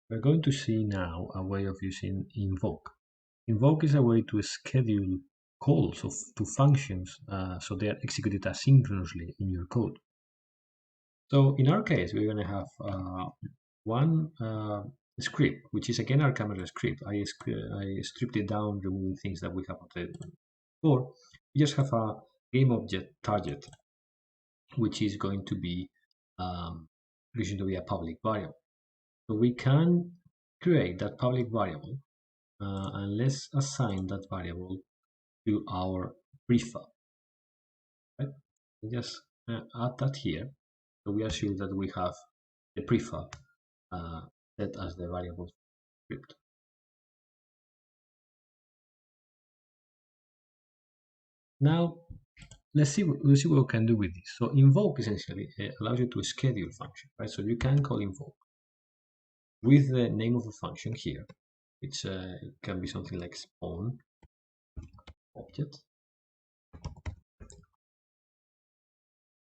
We're going to see now a way of using invoke. Invoke is a way to schedule calls to functions so they are executed asynchronously in your code. So in our case, we're going to have one script, which is again our camera script. I stripped it down, removing things that we have updated before. We just have a game object target, which is going to be a public variable. So we can create that public variable and let's assign that variable to our prefab. Right? Just add that here. So we assume that we have the prefab set as the variable script. Now let's see what we can do with this. So invoke essentially allows you to schedule function, right? So you can call invoke with the name of the function here, which can be something like spawn object.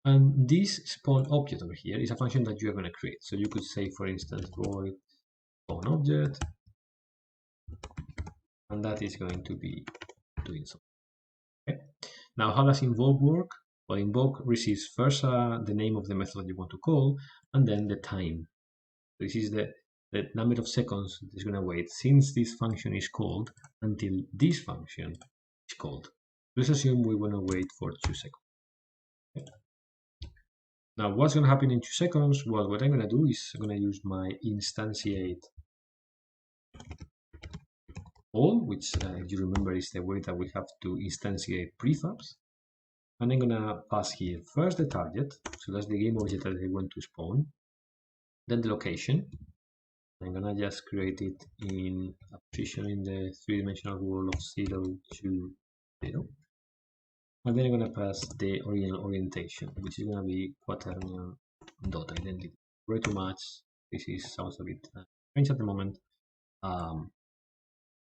And this spawn object over here is a function that you are going to create. So you could say, for instance, void spawn object, and that is going to be doing something. Okay. Now, how does invoke work? Well, invoke receives first the name of the method that you want to call, and then the time. This is the number of seconds it's going to wait since this function is called until this function is called. Let's assume we want to wait for 2 seconds. Okay. Now, what's going to happen in 2 seconds? Well, what I'm going to do is I'm going to use my instantiate all, which you remember is the way that we have to instantiate prefabs. And I'm going to pass here first the target, so that's the game object that I want to spawn, then the location. I'm going to just create it in a position in the three-dimensional world of 0, 2, 0. And then I'm going to pass the original orientation, which is going to be quaternion dot identity. Ready to match. This sounds a bit strange at the moment,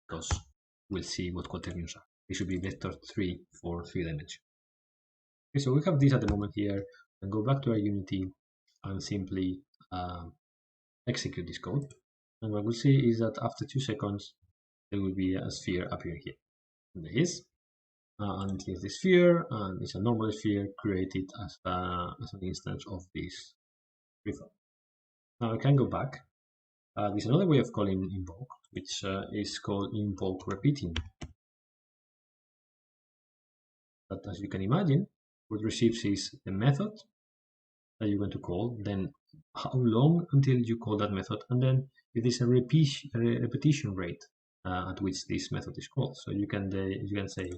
because we'll see what quaternions are. It should be vector 3 for 3 dimensions. Okay, so we have this at the moment here, and go back to our Unity and simply execute this code. And what we'll see is that after 2 seconds, there will be a sphere appearing here. And there is. And here's the sphere, and it's a normal sphere created as an instance of this prefab. Now I can go back. There's another way of calling invoke, which is called invoke repeating. But as you can imagine, what receives is the method that you're going to call, then how long until you call that method, and then it is a repetition rate at which this method is called. So you can say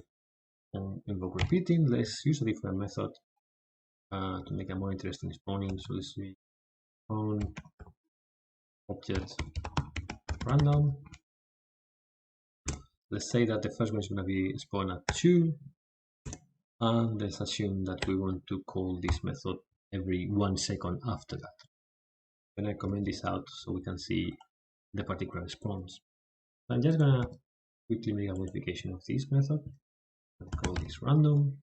invoke repeating. Let's use a different method to make a more interesting spawning. So let's see spawn object random. Let's say that the first one is going to be spawned at 2, and let's assume that we want to call this method every 1 second after that. I'm going to comment this out so we can see the particular response. So I'm just going to quickly make a modification of this method and call this random.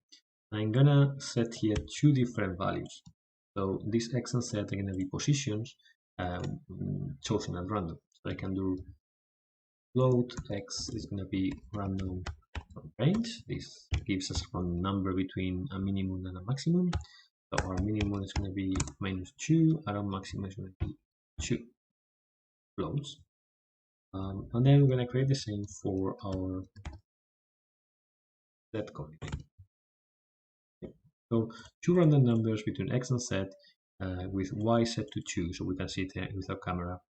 I'm going to set here 2 different values. So this x and z are going to be positions chosen at random. So I can do float x is going to be random range. This gives us a number between a minimum and a maximum. So our minimum is going to be -2, and our maximum is going to be 2 floats. And then we're going to create the same for our z coordinate. Okay. So 2 random numbers between x and z with y set to 2, so we can see it with our camera.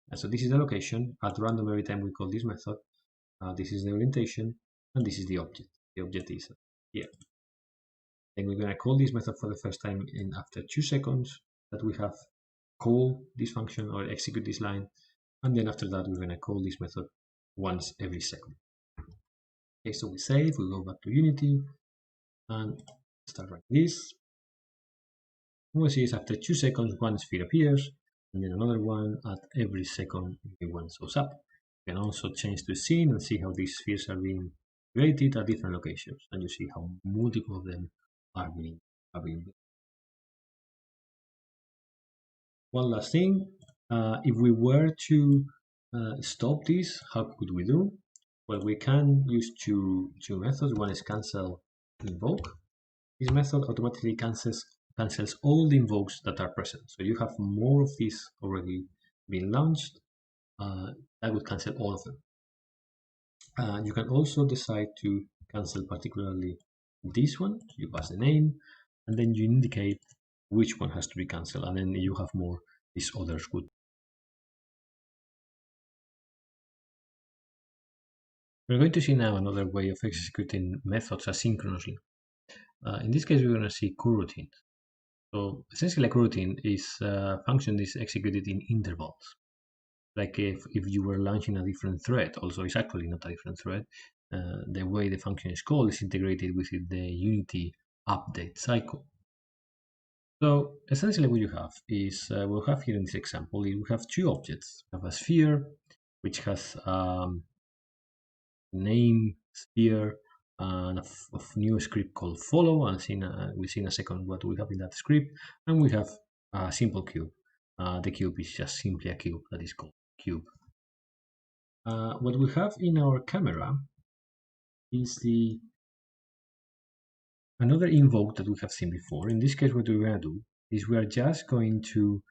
And so this is the location. At random every time we call this method. This is the orientation, and this is the object. The object is here. Then we're going to call this method for the first time after 2 seconds that we have called this function or execute this line. And then after that, we're going to call this method once every second. Okay, so we save, we go back to Unity and start writing this. What we see is after 2 seconds, one sphere appears, and then another one at every second, one shows up. You can also change the scene and see how these spheres are being created at different locations, and you see how multiple of them are being built. One last thing, if we were to stop this, how could we do? Well, we can use two methods. One is cancel invoke. This method automatically cancels all the invokes that are present. So you have more of these already being launched. That would cancel all of them. You can also decide to cancel particularly this one. You pass the name, and then you indicate which one has to be cancelled, and then you have more. These others would. We're going to see now another way of executing methods asynchronously. In this case, we're going to see coroutines. So essentially, a coroutine is a function that is executed in intervals. Like if you were launching a different thread, also it's actually not a different thread. The way the function is called is integrated within the Unity update cycle. So essentially what you have is, we'll have here in this example, we have two objects. We have a sphere, which has name, sphere, and a new script called follow, and we'll see in a second what we have in that script, and we have a simple cube. The cube is just simply a cube that is called cube. What we have in our camera is another invoke that we have seen before. In this case, what we're going to do is we are just going to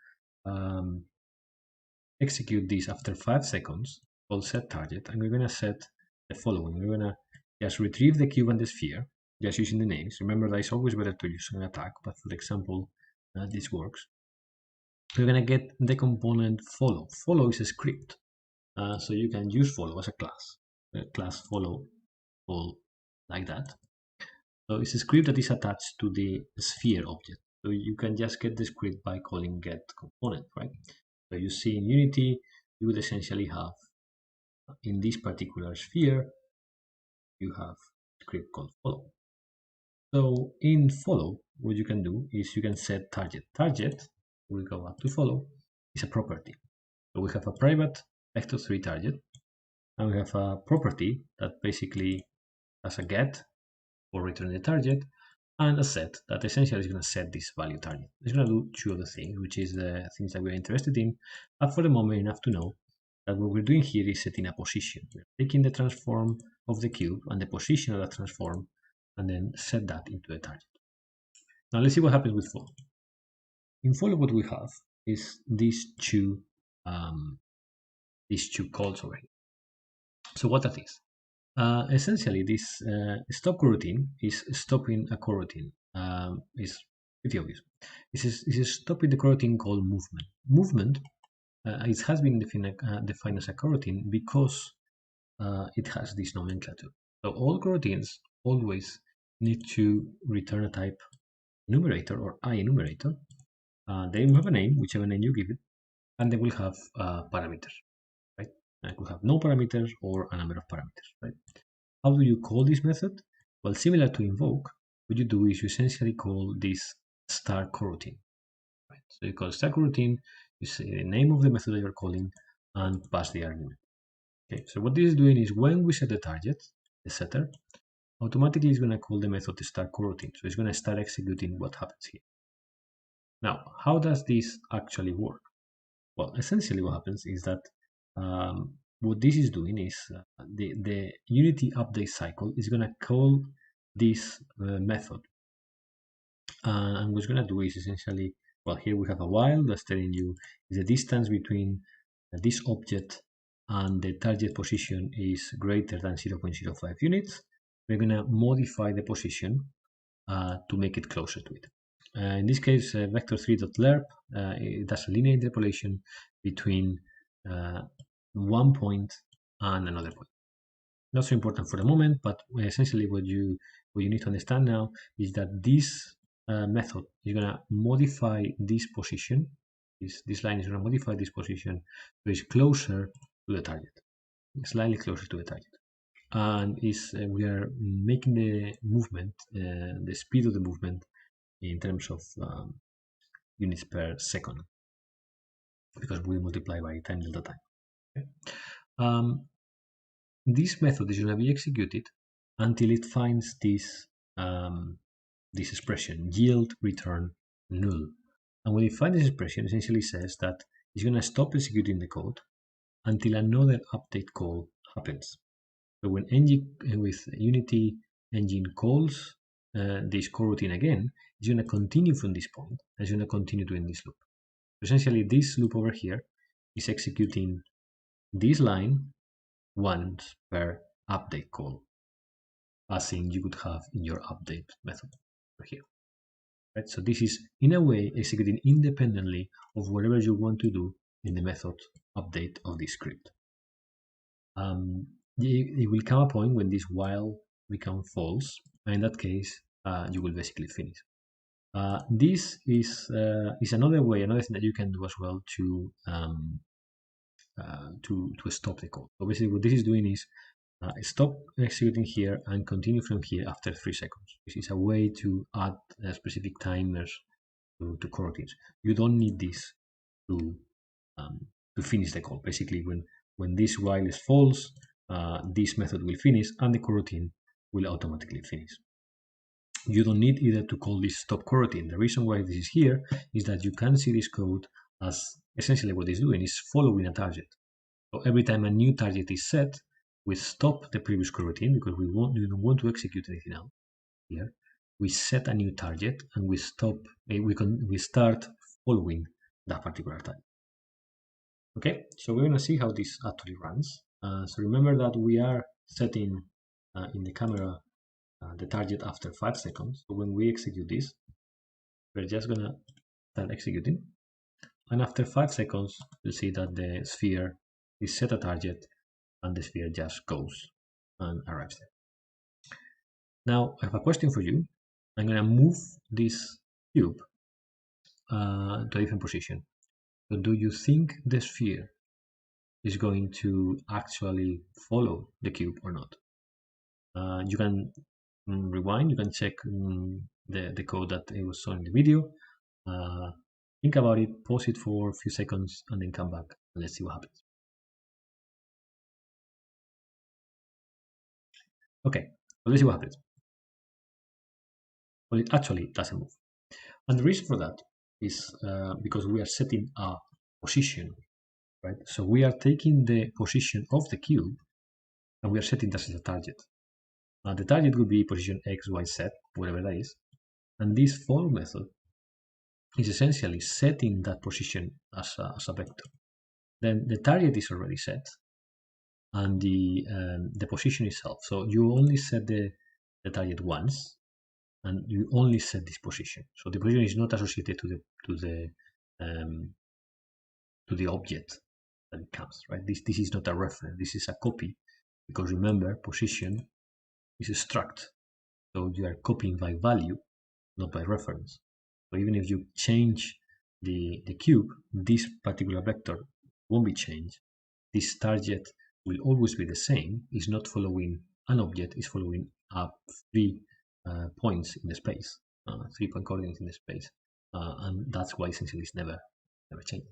execute this after 5 seconds, called set target, and we're going to set the following. We're going to just retrieve the cube and the sphere, just using the names. Remember that it's always better to use an attack, but for example, this works. We're going to get the component follow. Follow is a script, so you can use follow as a class. Class follow all like that. So it's a script that is attached to the sphere object. So you can just get the script by calling get component, right? So you see in Unity, you would essentially have, in this particular sphere, you have a script called follow. So in follow, what you can do is you can set target. Target will go up to follow is a property. So we have a private vector3 target, and we have a property that basically has a get for returning the target, and a set that essentially is going to set this value target. It's going to do two other things, which is the things that we're interested in. But for the moment, enough to know that what we're doing here is setting a position. We're taking the transform of the cube and the position of that transform, and then set that into the target. Now let's see what happens with follow. In follow, what we have is these two calls over here. So what are these? Essentially, this stop coroutine is stopping a coroutine. It's pretty obvious. This is stopping the coroutine called movement. Movement it has been defined as a coroutine because it has this nomenclature. So all coroutines always need to return a type enumerator or IEnumerator. They will have a name, whichever name you give it, and they will have parameters, right? It will have no parameters or a number of parameters, right? How do you call this method? Well, similar to invoke, what you do is you essentially call this start coroutine. Right? So you call start coroutine, you say the name of the method that you're calling, and pass the argument. Okay, so what this is doing is when we set the target, the setter, automatically it's going to call the method start coroutine. So it's going to start executing what happens here. Now, how does this actually work? Well, essentially what happens is that what this is doing is the Unity update cycle is going to call this method. And what it's going to do is essentially, well, here we have a while that's telling you is the distance between this object and the target position is greater than 0.05 units. We're going to modify the position to make it closer to it. In this case, vector3.lerp, it does a linear interpolation between one point and another point. Not so important for the moment, but essentially what you need to understand now is that this method is going to modify this position. This line is going to modify this position so it's closer to the target, slightly closer to the target. And we are making the movement, the speed of the movement in terms of units per second, because we multiply by time delta time. Okay? This method is going to be executed until it finds this this expression, yield return null. And when it finds this expression, essentially says that it's going to stop executing the code until another update call happens. So when with Unity engine calls this coroutine again, it's going to continue from this point. It's going to continue doing this loop. Essentially, this loop over here is executing this line once per update call, as in you could have in your update method over here. Right? So this is, in a way, executing independently of whatever you want to do in the method update of this script. It will come a point when this while becomes false, and in that case, you will basically finish. This is another way, another thing that you can do as well to stop the code. So basically, what this is doing is stop executing here and continue from here after 3 seconds. This is a way to add specific timers to coroutines. You don't need this to finish the call. Basically, when this while is false, this method will finish and the coroutine will automatically finish. You don't need either to call this stop coroutine. The reason why this is here is that you can see this code as essentially what it's doing is following a target. So every time a new target is set, we stop the previous coroutine because we don't want to execute anything else here. We set a new target and we stop. We start following that particular target. Okay, so we're going to see how this actually runs. So remember that we are setting in the camera the target after 5 seconds. So when we execute this, we're just going to start executing. And after 5 seconds, you'll see that the sphere is set a target and the sphere just goes and arrives there. Now, I have a question for you. I'm going to move this cube to a different position. So do you think the sphere is going to actually follow the cube or not? You can rewind, you can check the code that it was shown in the video. Think about it, pause it for a few seconds, and then come back and let's see what happens. Okay, so let's see what happens. Well, it actually doesn't move. And the reason for that is because we are setting a position, right? So we are taking the position of the cube and we are setting that as a target. The target would be position X, Y, Z, whatever that is. And this follow method is essentially setting that position as a vector. Then the target is already set and the position itself. So you only set the target once and you only set this position. So the position is not associated to the object that it comes, right? This is not a reference. This is a copy, because remember, position is a struct. So you are copying by value, not by reference. So even if you change the cube, this particular vector won't be changed. This target will always be the same. It's not following an object, it's following up 3 points in the space, 3-point coordinates in the space. And that's why essentially it's never changed.